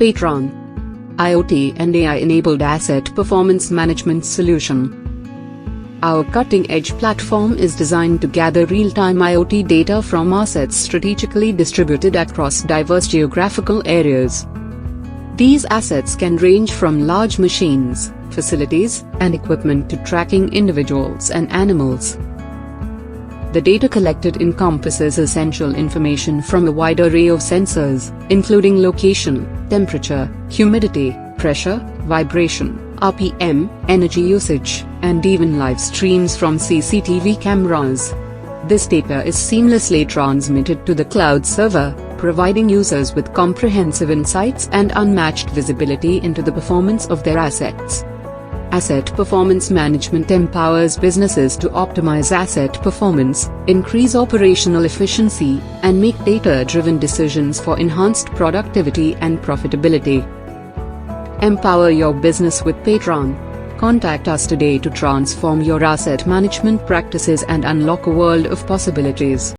Paytron, IoT and AI-enabled asset performance management solution. Our cutting-edge platform is designed to gather real-time IoT data from assets strategically distributed across diverse geographical areas. These assets can range from large machines, facilities, and equipment to tracking individuals and animals. The data collected encompasses essential information from a wide array of sensors, including location, temperature, humidity, pressure, vibration, RPM, energy usage, and even live streams from CCTV cameras. This data is seamlessly transmitted to the cloud server, providing users with comprehensive insights and unmatched visibility into the performance of their assets. Asset Performance Management empowers businesses to optimize asset performance, increase operational efficiency, and make data-driven decisions for enhanced productivity and profitability. Empower your business with Paytron. Contact us today to transform your asset management practices and unlock a world of possibilities.